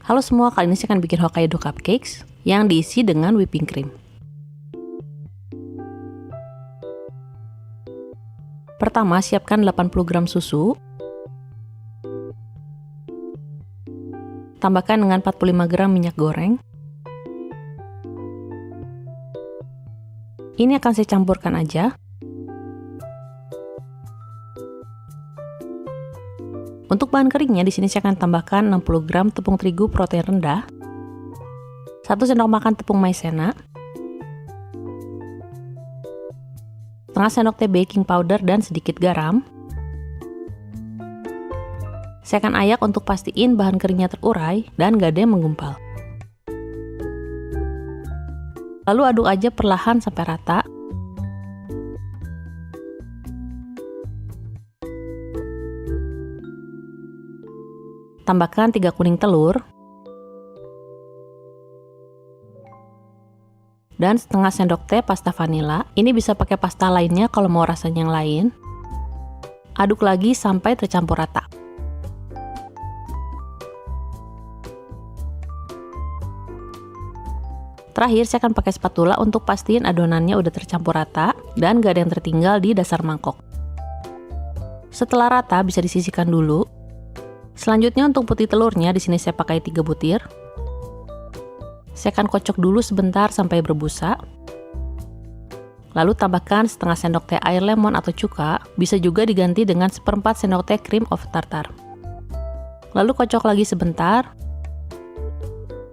Halo semua, kali ini saya akan bikin Hokkaido Cupcakes yang diisi dengan whipping cream. Pertama, siapkan 80 gram susu. Tambahkan dengan 45 gram minyak goreng. Ini akan saya campurkan aja. Untuk bahan keringnya, di sini saya akan tambahkan 60 gram tepung terigu protein rendah, 1 sendok makan tepung maizena, setengah sendok teh baking powder dan sedikit garam. Saya akan ayak untuk pastiin bahan keringnya terurai dan gak ada yang menggumpal. Lalu aduk aja perlahan sampai rata. Tambahkan 3 kuning telur dan setengah sendok teh pasta vanila. Ini bisa pakai pasta lainnya kalau mau rasanya yang lain. Aduk lagi sampai tercampur rata. Terakhir, saya akan pakai spatula untuk pastiin adonannya udah tercampur rata dan gak ada yang tertinggal di dasar mangkok. Setelah rata, bisa disisihkan dulu. Selanjutnya untuk putih telurnya, di sini saya pakai 3 butir. Saya akan kocok dulu sebentar sampai berbusa. Lalu tambahkan setengah sendok teh air lemon atau cuka, bisa juga diganti dengan 1/4 sendok teh cream of tartar. Lalu kocok lagi sebentar.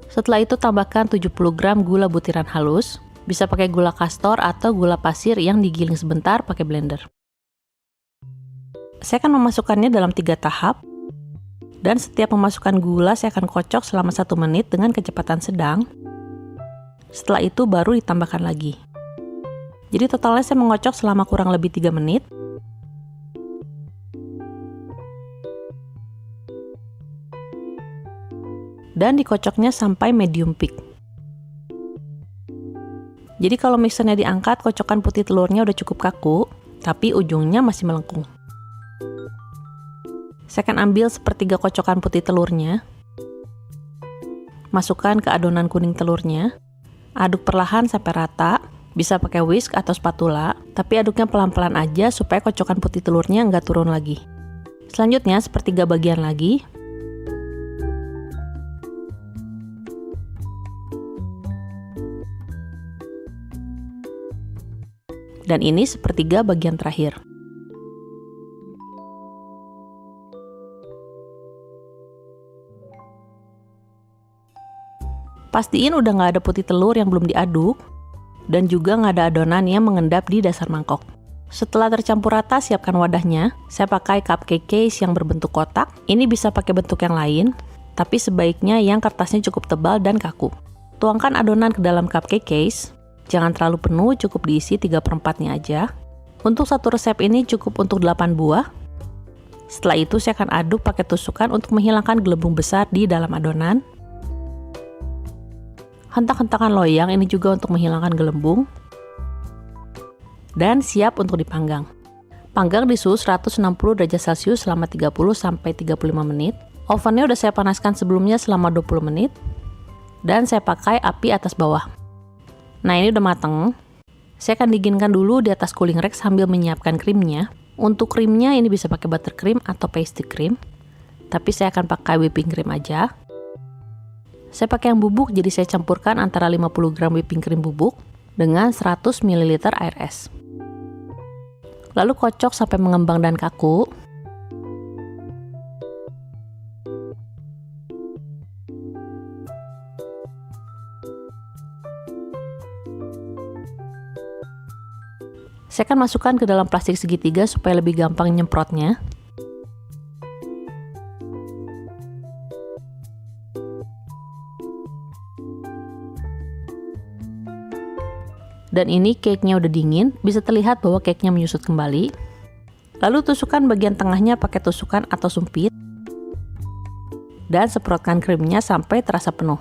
Setelah itu tambahkan 70 gram gula butiran halus, bisa pakai gula kastor atau gula pasir yang digiling sebentar pakai blender. Saya akan memasukkannya dalam 3 tahap. Dan setiap memasukkan gula, saya akan kocok selama 1 menit dengan kecepatan sedang. Setelah itu baru ditambahkan lagi. Jadi totalnya saya mengocok selama kurang lebih 3 menit. Dan dikocoknya sampai medium peak. Jadi kalau mixernya diangkat, kocokan putih telurnya udah cukup kaku, tapi ujungnya masih melengkung. Saya akan ambil sepertiga kocokan putih telurnya, masukkan ke adonan kuning telurnya, aduk perlahan sampai rata, bisa pakai whisk atau spatula, tapi aduknya pelan-pelan aja supaya kocokan putih telurnya nggak turun lagi. Selanjutnya sepertiga bagian lagi. Dan ini sepertiga bagian terakhir. Pastiin udah nggak ada putih telur yang belum diaduk, dan juga nggak ada adonan yang mengendap di dasar mangkok. Setelah tercampur rata, siapkan wadahnya. Saya pakai cupcake case yang berbentuk kotak. Ini bisa pakai bentuk yang lain, tapi sebaiknya yang kertasnya cukup tebal dan kaku. Tuangkan adonan ke dalam cupcake case. Jangan terlalu penuh, cukup diisi 3/4-nya aja. Untuk satu resep ini cukup untuk 8 buah. Setelah itu saya akan aduk pakai tusukan untuk menghilangkan gelembung besar di dalam adonan. Hentak-hentakan loyang ini juga untuk menghilangkan gelembung. Dan siap untuk dipanggang. Panggang di suhu 160 derajat Celcius selama 30-35 menit. Ovennya udah saya panaskan sebelumnya selama 20 menit. Dan saya pakai api atas bawah. Nah, ini udah mateng. Saya akan dinginkan dulu di atas cooling rack sambil menyiapkan krimnya. Untuk krimnya ini bisa pakai buttercream atau pasty cream. Tapi saya akan pakai whipping cream aja. Saya pakai yang bubuk, jadi saya campurkan antara 50 gram whipping cream bubuk dengan 100 ml air es. Lalu kocok sampai mengembang dan kaku. Saya akan masukkan ke dalam plastik segitiga supaya lebih gampang nyemprotnya. Dan ini cake-nya udah dingin, bisa terlihat bahwa cake-nya menyusut kembali. Lalu tusukkan bagian tengahnya pakai tusukan atau sumpit. Dan semprotkan krimnya sampai terasa penuh.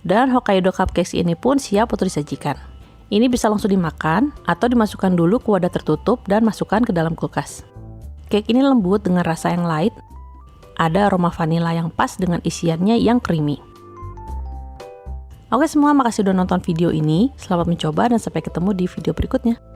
Dan Hokkaido Cupcakes ini pun siap untuk disajikan. Ini bisa langsung dimakan atau dimasukkan dulu ke wadah tertutup dan masukkan ke dalam kulkas. Cake ini lembut dengan rasa yang light, ada aroma vanila yang pas dengan isiannya yang creamy. Oke semua, makasih udah nonton video ini. Selamat mencoba dan sampai ketemu di video berikutnya.